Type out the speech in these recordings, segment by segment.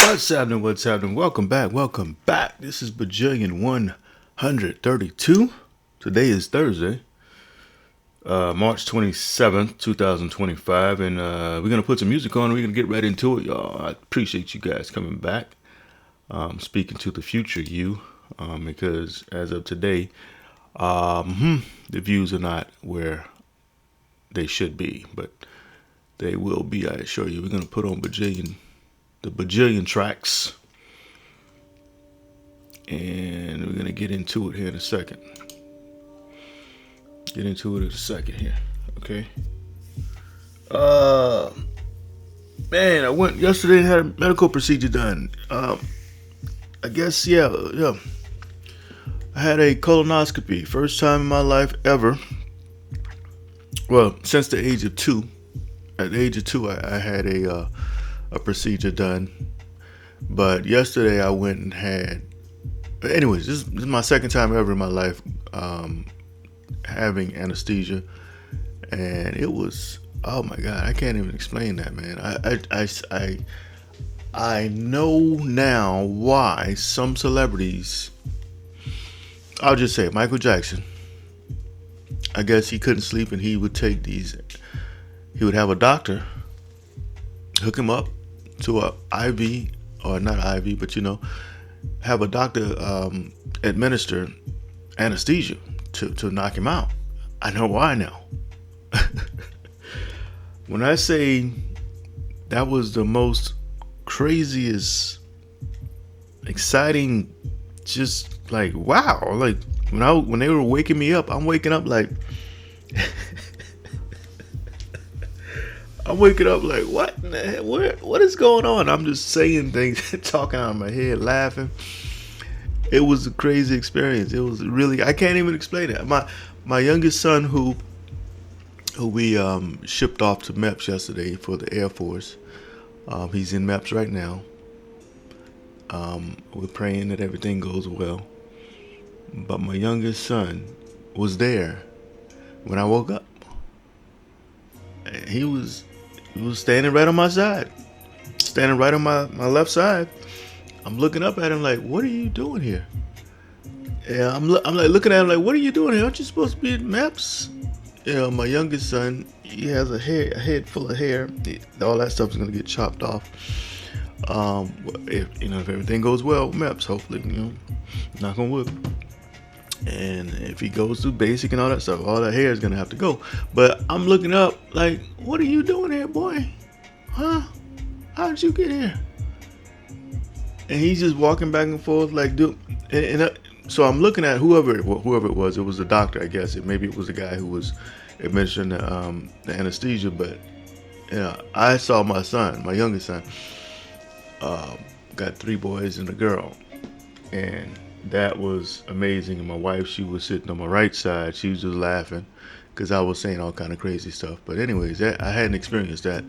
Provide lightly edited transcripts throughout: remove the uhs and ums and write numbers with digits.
What's happening? What's happening? Welcome back. Welcome back. This is Bajillion 132. Today is Thursday, March 27th, 2025. And we're going to put some music on. We're going to get right into it, y'all. I appreciate you guys coming back. Speaking to the future you. Because as of today, the views are not where they should be. But they will be, I assure you. We're going to put on the Bajillion tracks, and we're gonna get into it here in a second. Here, okay? Man, I went yesterday and had a medical procedure done. I guess, yeah. I had a colonoscopy, first time in my life ever. Well, since the age of 2. At the age of 2, I had a procedure done, but yesterday I went and had. Anyways, this is my second time ever in my life having anesthesia, and it was, oh my god, I can't even explain that, man. I know now why some celebrities. I'll just say it, Michael Jackson. I guess he couldn't sleep, and he would take these. He would have a doctor hook him up to a IV, or not IV, but have a doctor administer anesthesia to knock him out. I know why now. When I say that was the most craziest, exciting, just like wow, like when they were waking me up, I'm waking up like. I'm waking up like, what in the hell? What is going on? I'm just saying things, talking out of my head, laughing. It was a crazy experience. It was really, I can't even explain it. My youngest son, who we shipped off to MEPS yesterday for the Air Force, he's in MEPS right now. We're praying that everything goes well. But my youngest son was there when I woke up. He was standing right on my side, standing right on my left side. I'm looking up at him like, what are you doing here? Yeah, I'm like looking at him like, what are you doing here? Aren't you supposed to be at MEPS? My youngest son, he has a head full of hair. All that stuff is gonna get chopped off. If everything goes well with MEPS, hopefully, knock on wood. And if he goes through basic and all that stuff, all that hair is gonna have to go. But I'm looking up like, what are you doing here, boy? Huh? How did you get here? And he's just walking back and forth like, dude. So I'm looking at whoever it was. It was the doctor, I guess. Maybe it was the guy who was administering the anesthesia. But I saw my son, my youngest son, got 3 boys and a girl, and that was amazing. And my wife, she was sitting on my right side. She was just laughing because I was saying all kind of crazy stuff. But anyways, I hadn't experienced that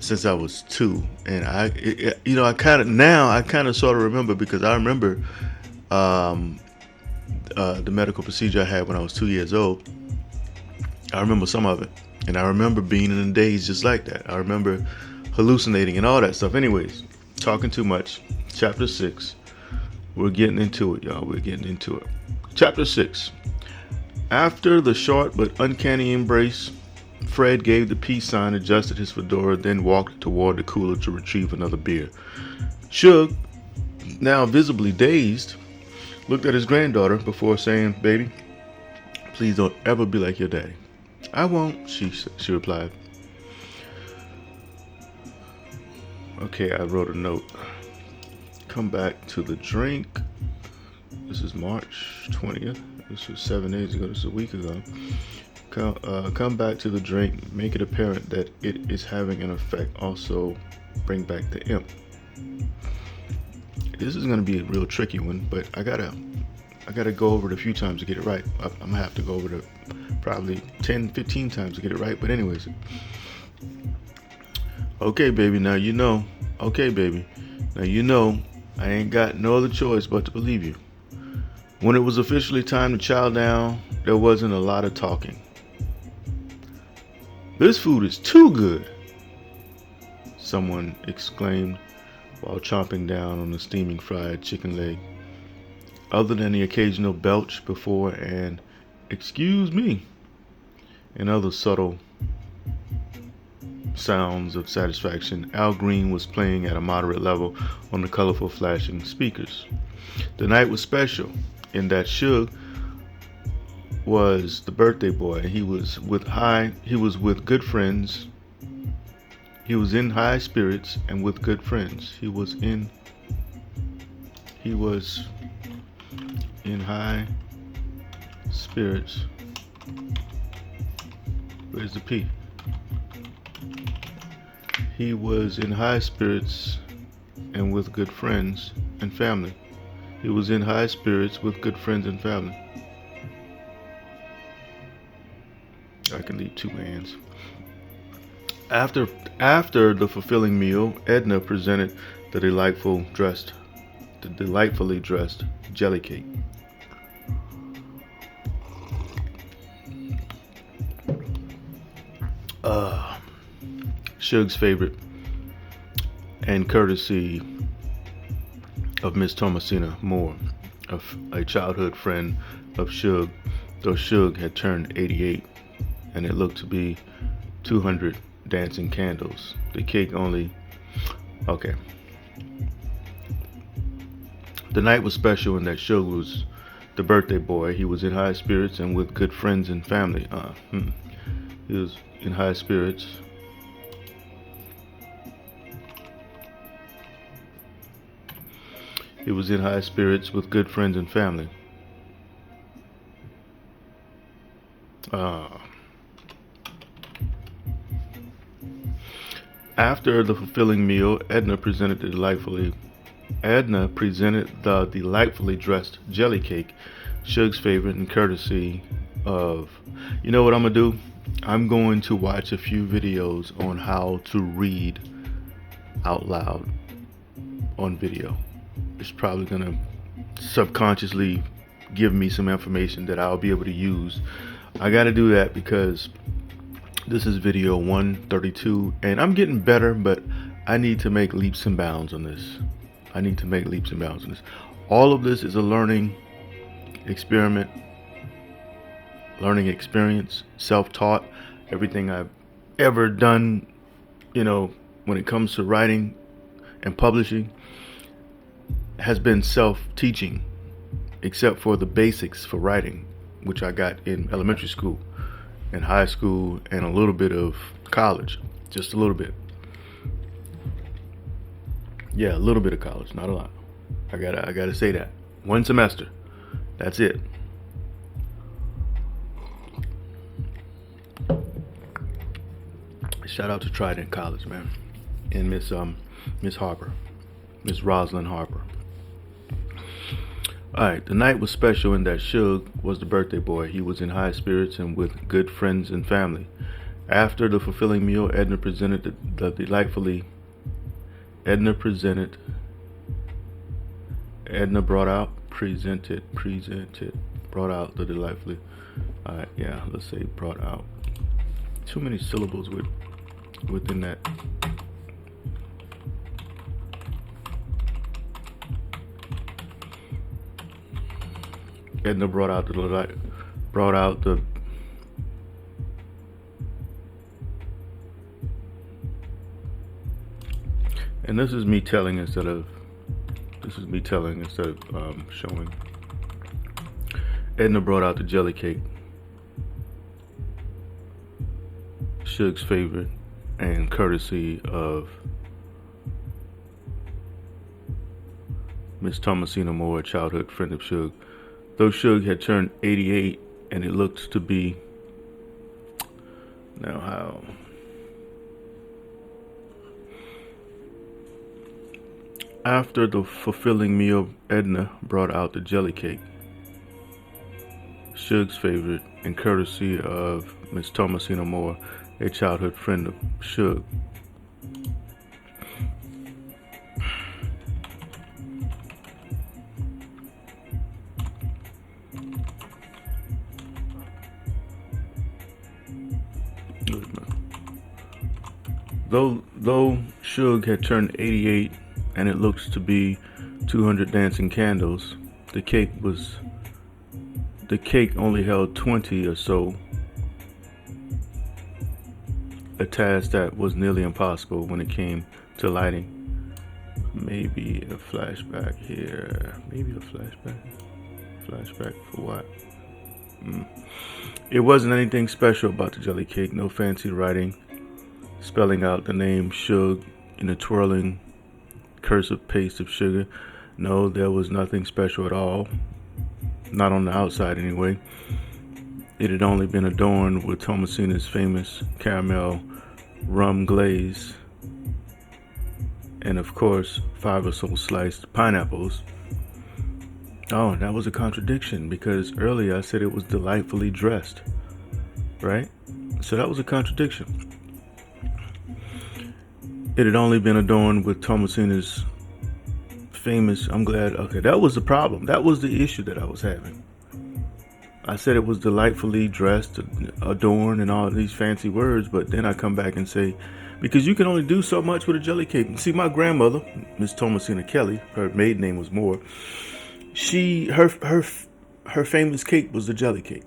since I was 2. And I kind of sort of remember, because I remember the medical procedure I had when I was 2 years old. I remember some of it. And I remember being in a daze just like that. I remember hallucinating and all that stuff. Anyways, talking too much. Chapter 6. We're getting into it, y'all. We're getting into it. Chapter 6. After the short but uncanny embrace, Fred gave the peace sign, adjusted his fedora, then walked toward the cooler to retrieve another beer. Suge, now visibly dazed, looked at his granddaughter before saying, "Baby, please don't ever be like your daddy." "I won't," she replied. Okay, I wrote a note. Come back to the drink. This is March 20th. This was 7 days ago. This is a week ago. Come back to the drink. Make it apparent that it is having an effect. Also, bring back the imp. This is going to be a real tricky one, but I gotta go over it a few times to get it right. I'm gonna have to go over it probably 10, 15 times to get it right. But anyways, okay, baby. Now you know. Okay, baby. Now you know. I ain't got no other choice but to believe you. When it was officially time to chow down, there wasn't a lot of talking. "This food is too good," someone exclaimed, while chomping down on the steaming fried chicken leg. Other than the occasional belch before an "excuse me" and other subtle sounds of satisfaction, Al Green was playing at a moderate level on the colorful flashing speakers. The night was special in that Suge was the birthday boy. He was with good friends. He was in high spirits and with good friends. He was in high spirits. Where's the P? He was in high spirits and with good friends and family. He was in high spirits with good friends and family. I can leave two hands. After the fulfilling meal, Edna presented the delightfully dressed jelly cake. Suge's favorite, and courtesy of Miss Thomasina Moore, a childhood friend of Suge, though Suge had turned 88, and it looked to be 200 dancing candles. The cake only... Okay. The night was special in that Suge was the birthday boy. He was in high spirits and with good friends and family. He was in high spirits. He was in high spirits with good friends and family. After the fulfilling meal, Edna presented the delightfully dressed jelly cake, Suge's favorite, and courtesy of... You know what I'm gonna do? I'm going to watch a few videos on how to read out loud on video. It's probably gonna subconsciously give me some information that I'll be able to use. I gotta do that because this is video 132 and I'm getting better, but I need to make leaps and bounds on this. All of this is a learning experience, self-taught. Everything I've ever done, when it comes to writing and publishing, has been self-teaching, except for the basics for writing, which I got in elementary school and high school and a little bit of college. Just a little bit. Yeah, a little bit of college, not a lot. I gotta say that. One semester. That's it. Shout out to Trident College, man. And Miss Harper. Miss Rosalind Harper. Alright, the night was special in that Suge was the birthday boy. He was in high spirits and with good friends and family. After the fulfilling meal, Edna presented the delightfully... brought out the delightfully... Alright, yeah, let's say brought out. Too many syllables within that. Edna brought out the and this is me telling instead of showing. Edna brought out the jelly cake, Suge's favorite, and courtesy of Miss Thomasina Moore, a childhood friend of Suge. Though Suge had turned 88, and it looked to be... Now how? After the fulfilling meal, Edna brought out the jelly cake, Suge's favorite, and courtesy of Miss Thomasina Moore, a childhood friend of Suge. Though Suge had turned 88, and it looks to be 200 dancing candles. The cake only held 20 or so, a task that was nearly impossible when it came to lighting. Maybe a flashback here. Maybe a flashback. Flashback for what? It wasn't anything special about the jelly cake. No fancy writing, spelling out the name Suge in a twirling cursive paste of sugar. No, there was nothing special at all. Not on the outside, anyway. It had only been adorned with Thomasina's famous caramel rum glaze, and of course 5 or so sliced pineapples. Oh, that was a contradiction, because earlier I said it was delightfully dressed, right? So that was a contradiction. It had only been adorned with Thomasina's famous, okay, that was the problem. That was the issue that I was having. I said it was delightfully dressed, adorned, and all these fancy words, but then I come back and say, because you can only do so much with a jelly cake. See, my grandmother, Miss Thomasina Kelly, her maiden name was Moore. Her famous cake was the jelly cake,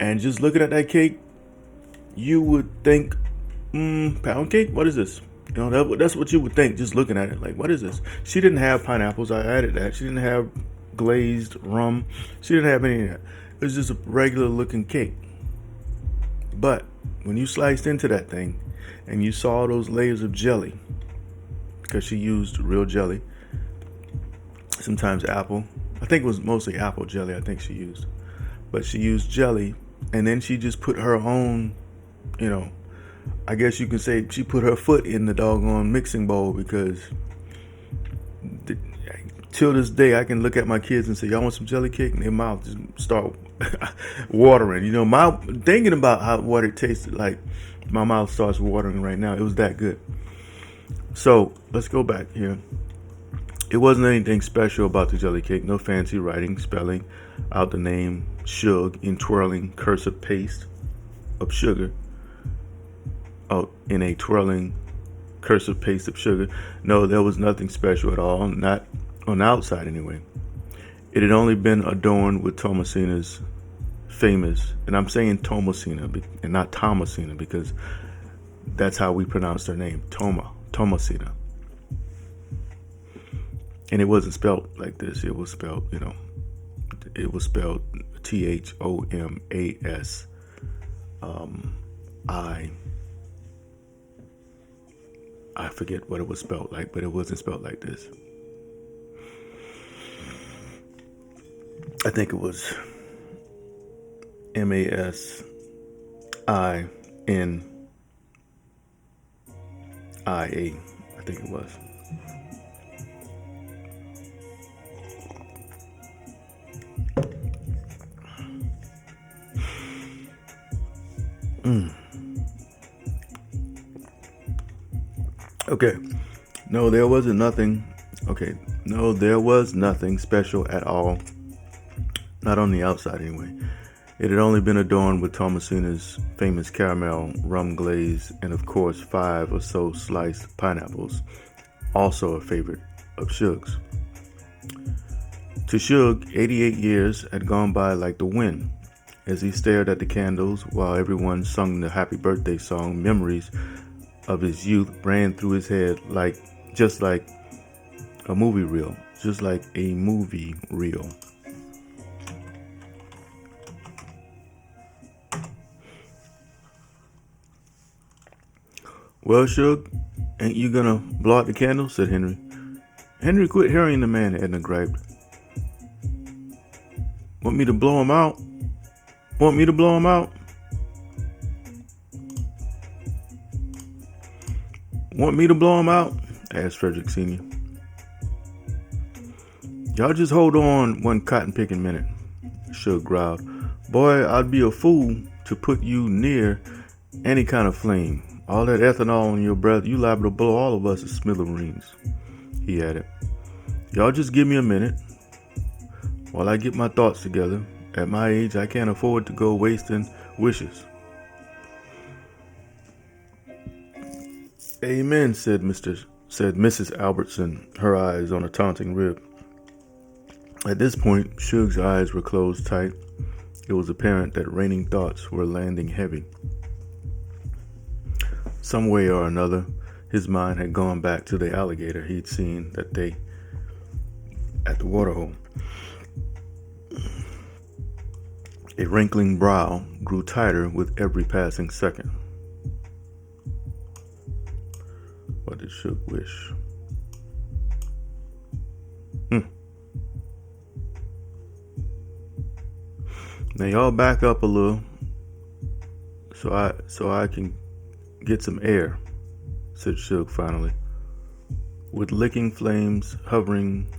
and just looking at that cake, you would think, pound cake. What is this? You know, that's what you would think just looking at it. Like, what is this? She didn't have pineapples. I added that. She didn't have glazed rum. She didn't have any of that. It was just a regular looking cake. But when you sliced into that thing and you saw those layers of jelly, because she used real jelly, sometimes apple. I think it was mostly apple jelly I think she used. But she used jelly, and then she just put her own, I guess you could say she put her foot in the doggone mixing bowl, because till this day I can look at my kids and say, y'all want some jelly cake? And their mouth just start watering. Thinking about what it tasted like, my mouth starts watering right now. It was that good. So let's go back here. It wasn't anything special about the jelly cake. No fancy writing, spelling out the name Suge in twirling cursive paste of sugar. Oh, in a twirling cursive paste of sugar. No, there was nothing special at all. Not on the outside, anyway. It had only been adorned with Thomasina's famous, and I'm saying Thomasina and not Thomasina, because that's how we pronounce her name, Thomasina. And it wasn't spelled like this. It was spelled, it was spelled Thomas. I forget what it was spelled like, but it wasn't spelled like this. I think it was Masinin. I think it was. Okay. No, there was nothing special at all. Not on the outside, anyway. It had only been adorned with Thomasina's famous caramel rum glaze, and of course 5 or so sliced pineapples, also a favorite of Suge's. To Suge, 88 years had gone by like the wind. As he stared at the candles while everyone sung the happy birthday song, memories of his youth ran through his head just like a movie reel. Well, Suge, ain't you gonna blow out the candle? Said Henry. Henry quit hearing the man, Edna griped. Want me to blow him out? Want me to blow him out? Want me to blow him out? Asked Frederick Sr. Y'all just hold on one cotton picking minute, Suge growled. Boy, I'd be a fool to put you near any kind of flame. All that ethanol in your breath, you liable to blow all of us to smithereens, he added. Y'all just give me a minute while I get my thoughts together. At my age, I can't afford to go wasting wishes. Amen, said Mr. said Mrs. Albertson, her eyes on a taunting rib. At this point, Suge's eyes were closed tight. It was apparent that raining thoughts were landing heavy. Some way or another, his mind had gone back to the alligator he'd seen that day at the waterhole. A wrinkling brow grew tighter with every passing second. What did Suge wish? Now y'all back up a little so I can get some air, said Suge finally. With licking flames hovering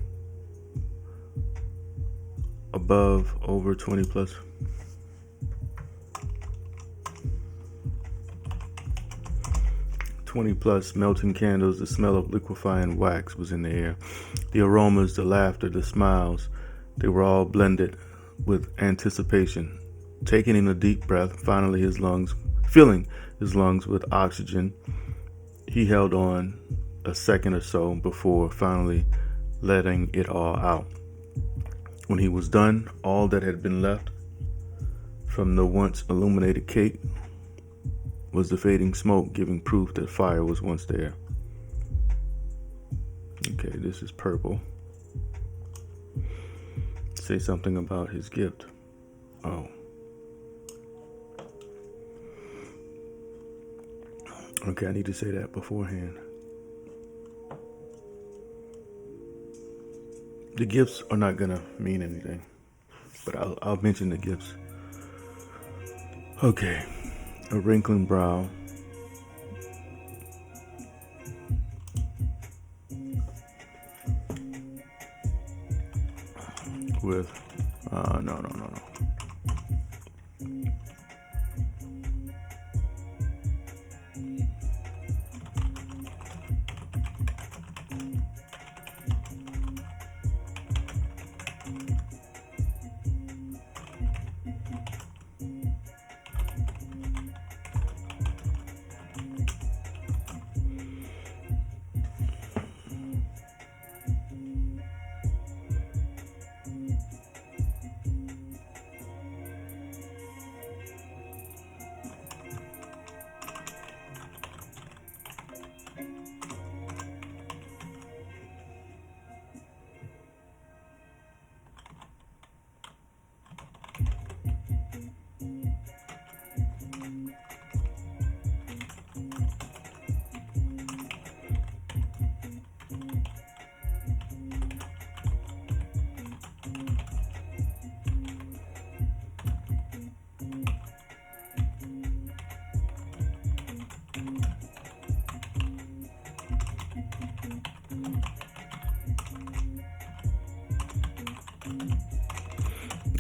above over 20 plus. Melting candles, the smell of liquefying wax was in the air. The aromas, the laughter, the smiles, they were all blended with anticipation. Taking in a deep breath, filling his lungs with oxygen, he held on a second or so before finally letting it all out. When he was done, all that had been left from the once illuminated cake was the fading smoke, giving proof that fire was once there. Okay, this is purple. Say something about his gift. Oh. Okay, I need to say that beforehand. The gifts are not gonna mean anything, but I'll mention the gifts. Okay. A wrinkling brow. With, no.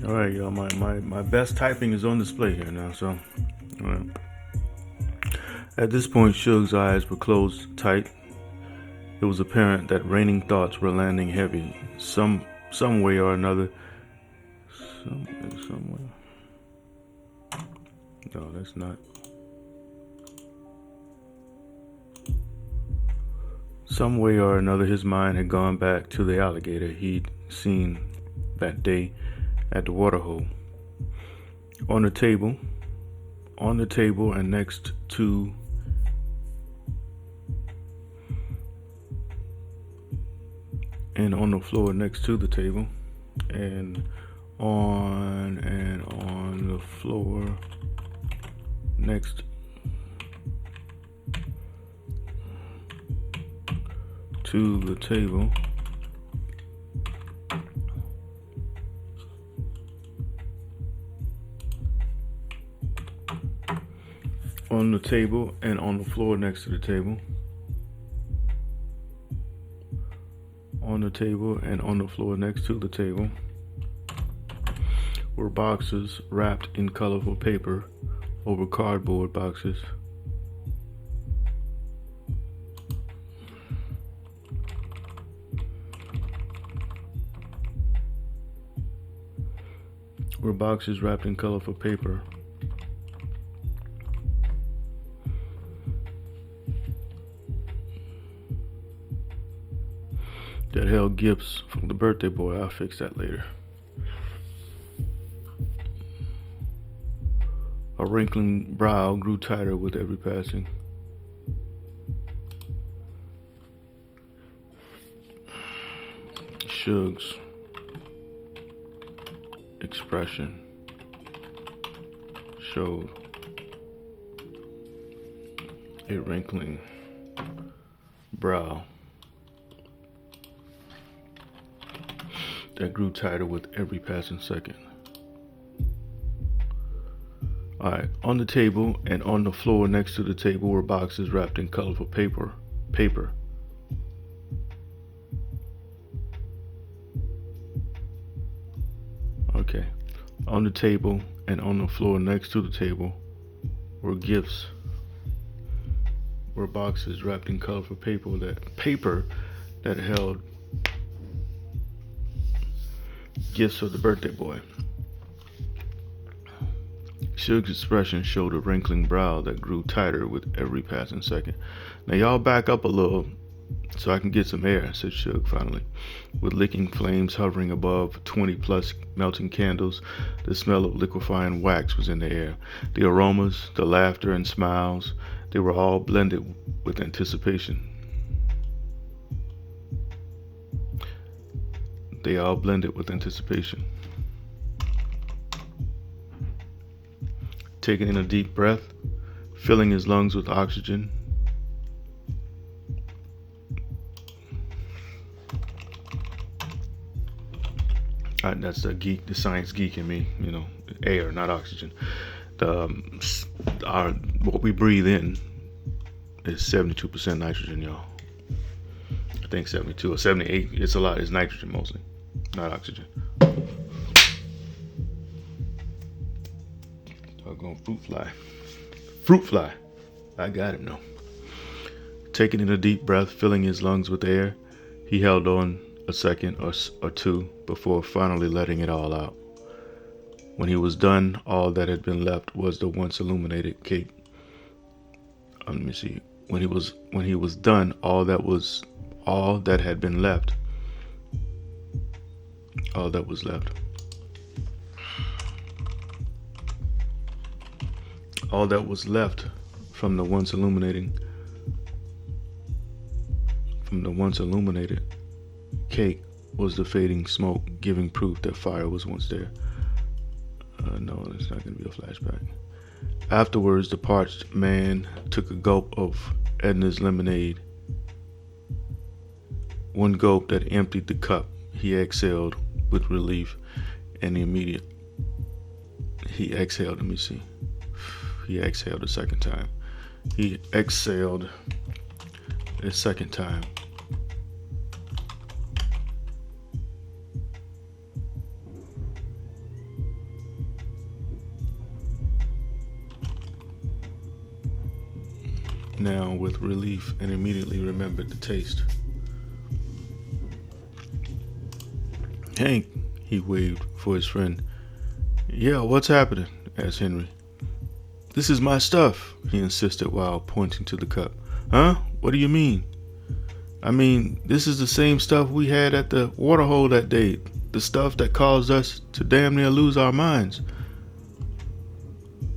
All right, y'all. My best typing is on display here now. So, all right. At this point, Suge's eyes were closed tight. It was apparent that raining thoughts were landing heavy, some way or another. Somewhere. No, that's not. Some way or another, his mind had gone back to the alligator he'd seen that day at the waterhole. On the table and next to and on the floor next to the table and on the floor next to the table on the table and on the floor next to the table, on the table and on the floor next to the table were boxes wrapped in colorful paper over cardboard boxes. Were boxes wrapped in colorful paper that held gifts from the birthday boy. I'll fix that later. A wrinkling brow grew tighter with every passing. Suge's expression showed a wrinkling brow that grew tighter with every passing second. Alright, on the table and on the floor next to the table were boxes wrapped in colorful paper. Okay. On the table and on the floor next to the table were gifts. Were boxes wrapped in colorful paper that held gifts of the birthday boy. Suge's expression showed a wrinkling brow that grew tighter with every passing second. Now y'all back up a little so I can get some air, said Suge finally. With licking flames hovering above 20 plus melting candles, the smell of liquefying wax was in the air. The aromas, the laughter and smiles, they were all blended with anticipation. Taking in a deep breath, filling his lungs with oxygen. That's the science geek in me, air, not oxygen. What we breathe in is 72% nitrogen, y'all. I think 72 or 78. It's a lot. It's nitrogen mostly, not oxygen. Doggone fruit fly. I got him though. Taking in a deep breath, filling his lungs with air, he held on a second or two before finally letting it all out. When he was done, all that had been left was the once illuminated cake. Let me see. When he was done, all that was left from the once illuminated cake was the fading smoke, giving proof that fire was once there. No, it's not going to be a flashback. Afterwards, the parched man took a gulp of Edna's lemonade. One gulp that emptied the cup. He exhaled with relief and immediate. He exhaled, let me see. He exhaled a second time. Now with relief and immediately remembered the taste. Hank, he waved for his friend. Yeah, what's happening? Asked Henry. This is my stuff, he insisted while pointing to the cup. Huh? What do you mean? I mean, this is the same stuff we had at the waterhole that day. The stuff that caused us to damn near lose our minds.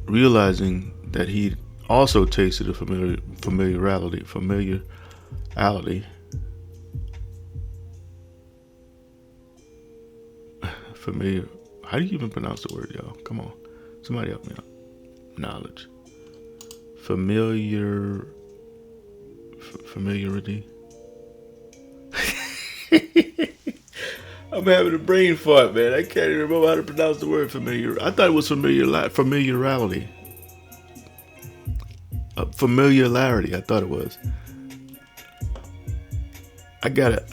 Realizing that he'd also tasted a familiarity. How do you even pronounce the word, y'all? Come on. Somebody help me out. Knowledge. Familiarity. I'm having a brain fart, man. I can't even remember how to pronounce the word familiar. I thought it was familiarity. Familiarity, I thought it was. I gotta.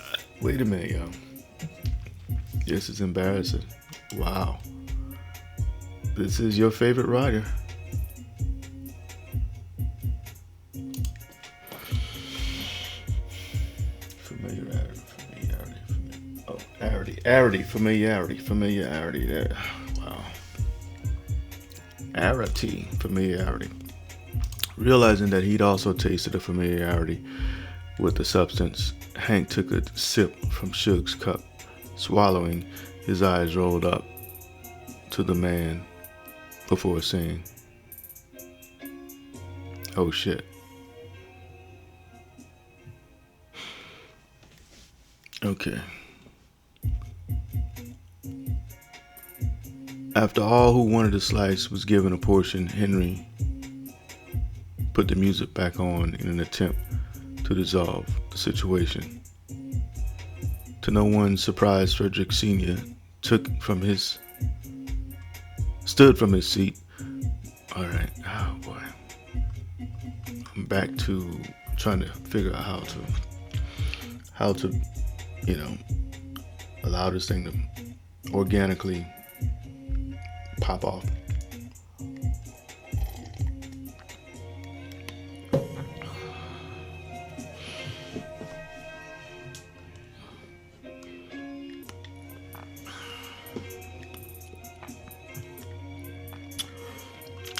Wait a minute, y'all. This is embarrassing. Wow. This is your favorite writer. Familiarity. There. Wow. Familiarity. Realizing that he'd also tasted a familiarity with the substance, Hank took a sip from Suge's cup. Swallowing, his eyes rolled up to the man before saying, "Oh shit." Okay. After all who wanted a slice was given a portion, Henry put the music back on in an attempt to dissolve the situation. To no one's surprise, Frederick Sr. stood from his seat. All right, oh boy. I'm back to trying to figure out how to, allow this thing to organically pop off.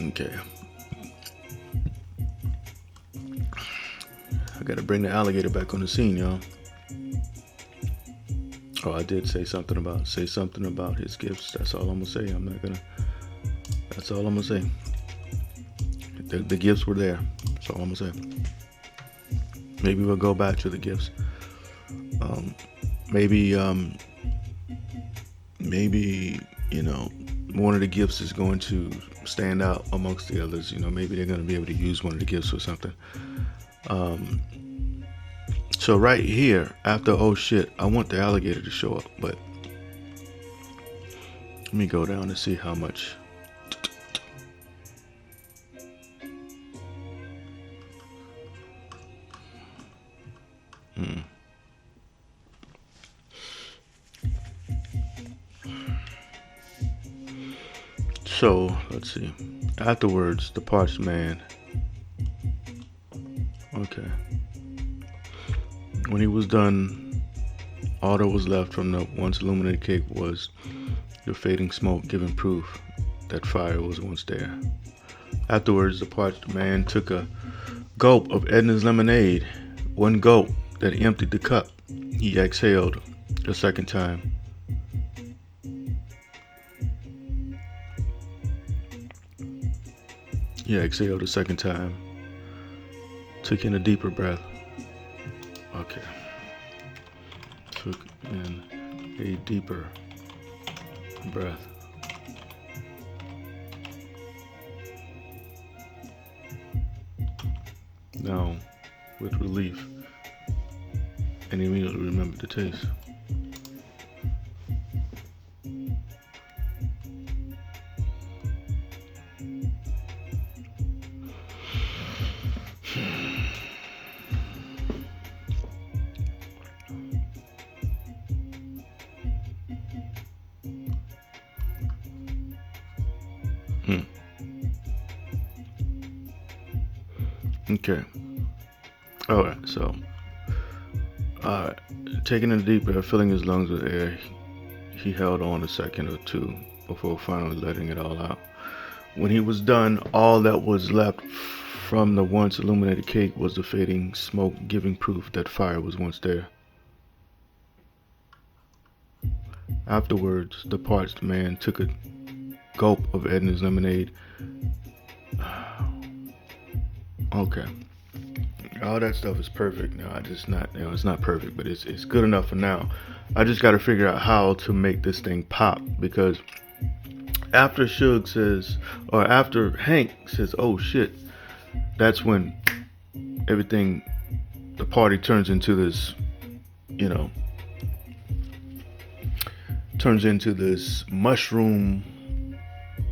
Okay. I gotta bring the alligator back on the scene, y'all. Oh, I did say something about his gifts. That's all I'm gonna say. That's all I'm gonna say. The gifts were there. That's all I'm gonna say. Maybe we'll go back to the gifts. Maybe one of the gifts is going to stand out amongst the others. Maybe they're going to be able to use one of the gifts or something. So right here, after "oh shit," I want the alligator to show up, but let me go down and see how much. So, let's see. Afterwards, the parched man. Okay. When he was done, all that was left from the once illuminated cake was the fading smoke, giving proof that fire was once there. Afterwards, the parched man took a gulp of Edna's lemonade. One gulp that emptied the cup. He exhaled a second time. He exhaled a second time. Took in a deeper breath. Okay. Took in a deeper breath. Now, with relief, and immediately remembered the taste. Okay. Alright, so taking a deep breath, filling his lungs with air, he held on a second or two before finally letting it all out. When he was done, all that was left from the once illuminated cake was the fading smoke, giving proof that fire was once there. Afterwards, the parched man took a gulp of Edna's lemonade. Okay. All that stuff is perfect. No, it's not perfect, but it's good enough for now. I just got to figure out how to make this thing pop, because after Suge says, or after Hank says, "oh shit," that's when everything, the party turns into this, turns into this mushroom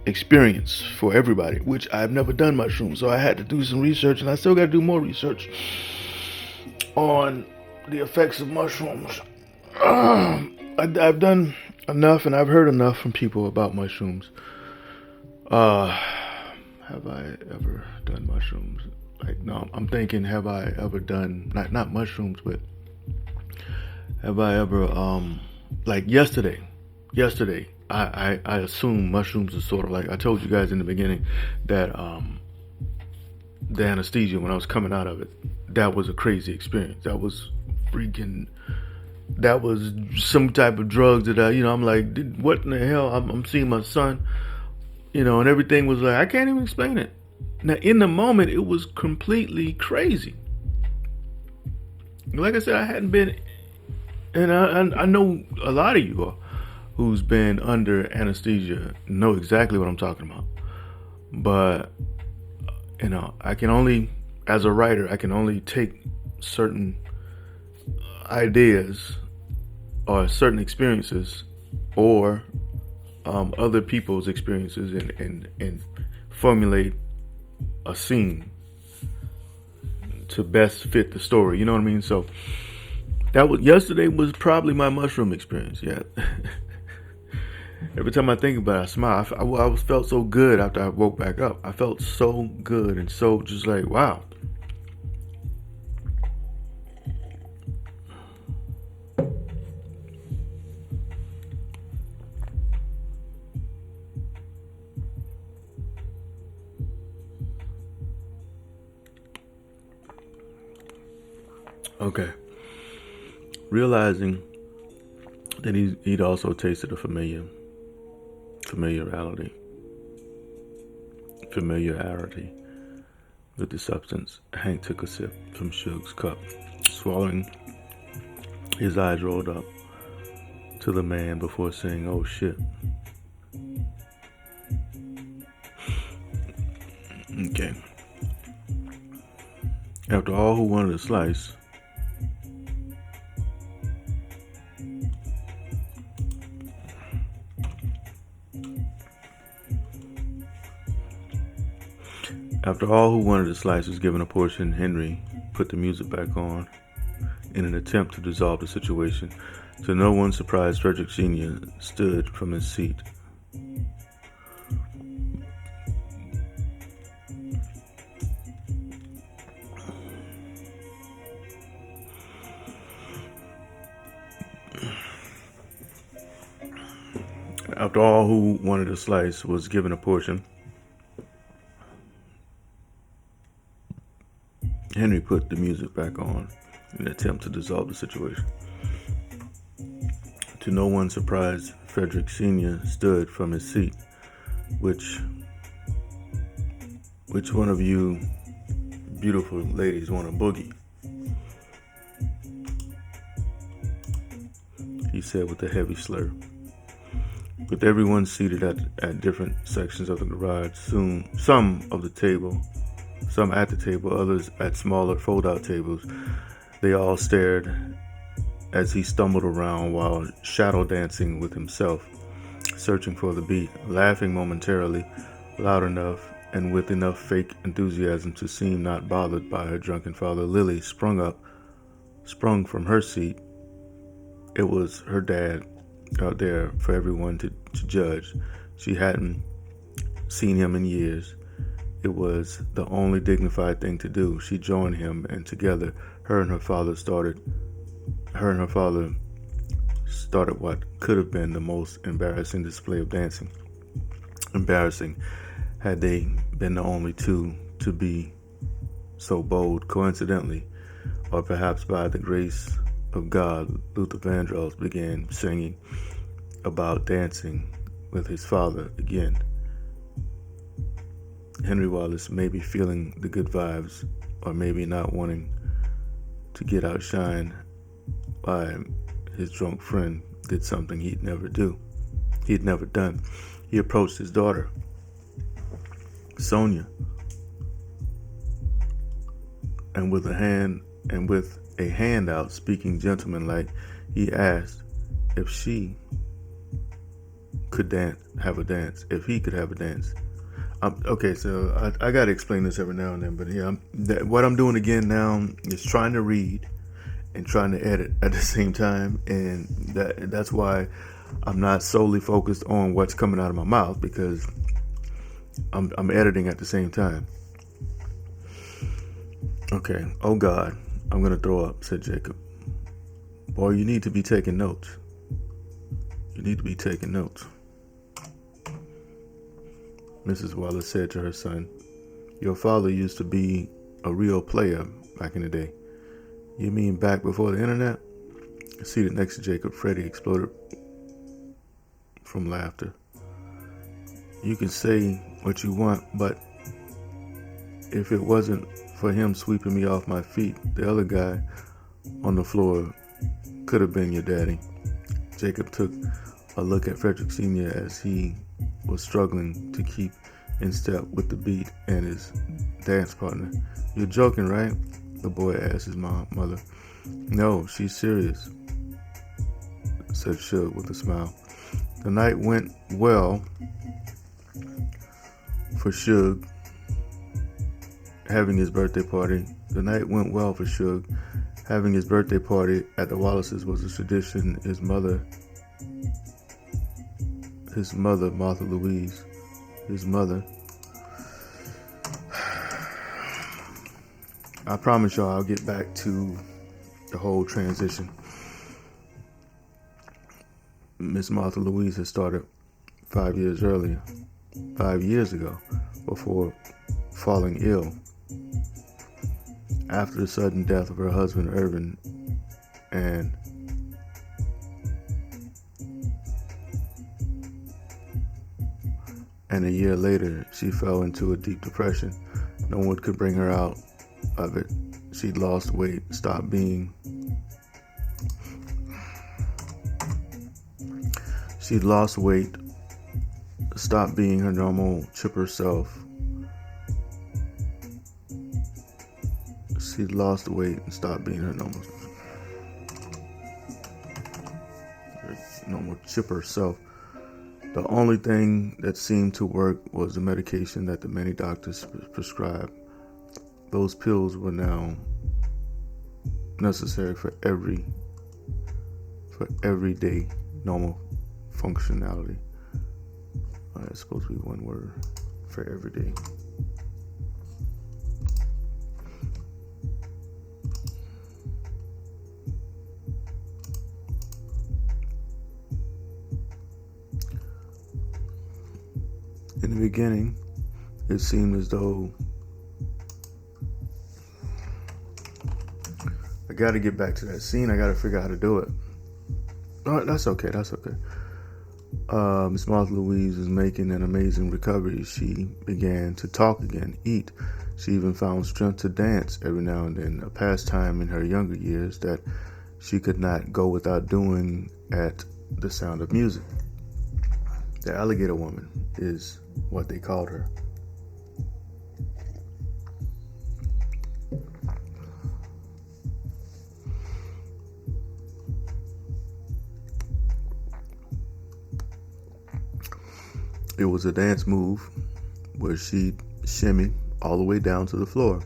experience for everybody, which I've never done mushrooms, so I had to do some research, and I still got to do more research on the effects of mushrooms. I've done enough, and I've heard enough from people about mushrooms. Have I ever done mushrooms? No, I'm thinking, have I ever done, not mushrooms, but have I ever, yesterday, I assume mushrooms are sort of like, I told you guys in the beginning that the anesthesia, when I was coming out of it, that was a crazy experience. That was freaking, that was some type of drugs that I'm like, what in the hell? I'm seeing my son, and everything was like, I can't even explain it. Now, in the moment, it was completely crazy. Like I said, I hadn't been, and I know a lot of you who's been under anesthesia know exactly what I'm talking about. But, I can only, as a writer, I can only take certain ideas or certain experiences or other people's experiences and formulate a scene to best fit the story. You know what I mean? So yesterday was probably my mushroom experience. Yeah. Every time I think about it, I smile. I felt so good after I woke back up. I felt so good and so just like, wow. Okay. Realizing that he'd also tasted a familiarity with the substance. Hank took a sip from Suge's cup. Swallowing, his eyes rolled up to the man before saying, "Oh shit." Okay. After all who wanted a slice, was given a portion, Henry put the music back on in an attempt to dissolve the situation. To no one's surprise, Frederick Sr. stood from his seat. After all who wanted a slice was given a portion, Henry put the music back on in an attempt to dissolve the situation. To no one's surprise, Frederick Sr. stood from his seat. Which one of you beautiful ladies want a boogie? He said with a heavy slur. With everyone seated at different sections of the garage, soon some at the table, others at smaller fold-out tables, they all stared as he stumbled around while shadow dancing with himself, searching for the beat, laughing momentarily, loud enough and with enough fake enthusiasm to seem not bothered by her drunken father. Lily sprung from her seat. It was her dad out there for everyone to judge. She hadn't seen him in years. It was the only dignified thing to do. She joined him, and together, her and her father started what could have been the most embarrassing display of dancing. Embarrassing, had they been the only two to be so bold. Coincidentally, or perhaps by the grace of God, Luther Vandross began singing about dancing with his father again. Henry Wallace, maybe feeling the good vibes, or maybe not wanting to get outshined by his drunk friend, did something he'd never done. He approached his daughter, Sonia, and with a hand out, speaking gentlemanlike, he asked if he could have a dance. Okay, so I got to explain this every now and then, but yeah, what I'm doing again now is trying to read and trying to edit at the same time, and that's why I'm not solely focused on what's coming out of my mouth, because I'm editing at the same time. Okay. Oh God, I'm gonna throw up, said Jacob. Boy, you need to be taking notes. Mrs. Wallace said to her son, your father used to be a real player back in the day. You mean back before the internet? Seated next to Jacob, Freddie exploded from laughter. You can say what you want, but if it wasn't for him sweeping me off my feet, the other guy on the floor could have been your daddy. Jacob took a look at Frederick Sr. as he was struggling to keep in step with the beat and his dance partner. You're joking, right? The boy asked his mother. No, she's serious, said Suge with a smile. The night went well for Suge having his birthday party. The night went well for Suge. Having his birthday party at the Wallaces was a tradition his mother, Martha Louise, his mother. I promise y'all I'll get back to the whole transition. Miss Martha Louise had started 5 years ago, before falling ill after the sudden death of her husband Irvin, and a year later she fell into a deep depression. No one could bring her out of it. She'd lost weight, stopped being her normal chipper self. She'd lost weight and stopped being her normal chipper self. The only thing that seemed to work was the medication that the many doctors prescribed. Those pills were now necessary for everyday normal functionality. That's supposed to be one word for everyday. In the beginning, it seemed as though I got to get back to that scene. I got to figure out how to do it. Oh, that's okay. Miss Martha Louise was making an amazing recovery. She began to talk again, eat. She even found strength to dance every now and then, a pastime in her younger years that she could not go without doing at the sound of music. The alligator woman is what they called her. It was a dance move where she'd shimmy all the way down to the floor,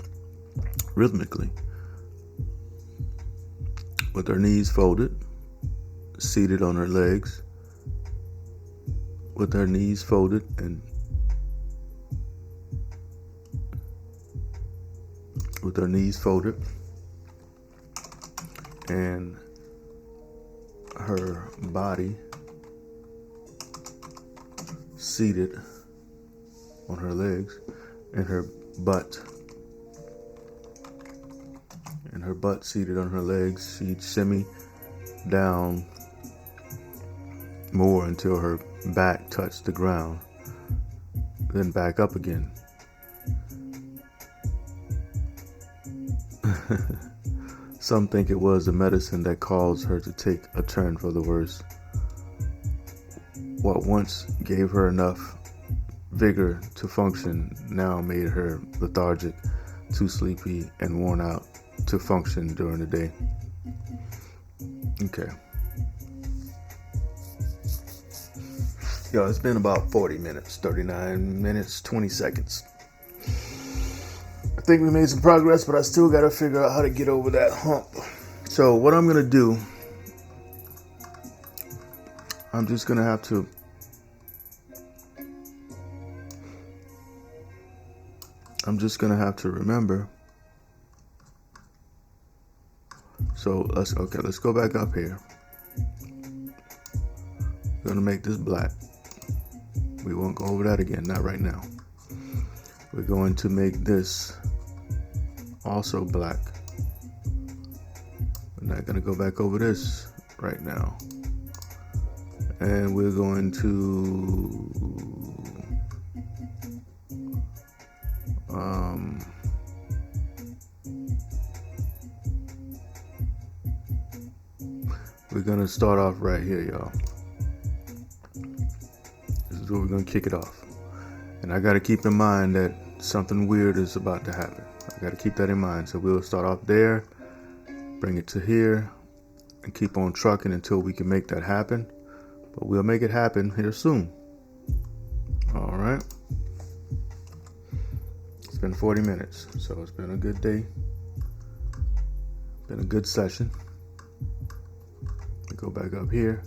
rhythmically, with her knees folded, seated on her legs, with her knees folded and her body seated on her legs, and her butt seated on her legs. She'd shimmy down more until her back touched the ground, then back up again. Some think it was the medicine that caused her to take a turn for the worse. What once gave her enough vigor to function now made her lethargic, too sleepy, and worn out to function during the day. Okay. Yo, it's been about 40 minutes, 39 minutes, 20 seconds. I think we made some progress, but I still got to figure out how to get over that hump. So what I'm going to do, I'm just going to have to remember. So let's go back up here. We're going to make this black. We won't go over that again, not right now. We're going to make this also black. not going to go back over this right now. And we're going to start off right here, y'all. This is where we're going to kick it off. And I got to keep in mind that something weird is about to happen. I got to keep that in mind. So we'll start off there, bring it to here, and keep on trucking until we can make that happen. But we'll make it happen here soon. All right. It's been 40 minutes, so it's been a good day. Been a good session. Go back up here.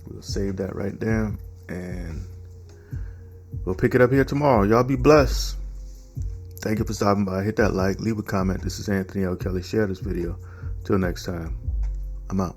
We'll save that right there, and we'll pick it up here tomorrow. Y'all be blessed. Thank you for stopping by. Hit that like, leave a comment. This is Anthony L. Kelly. Share this video. Till next time, I'm out.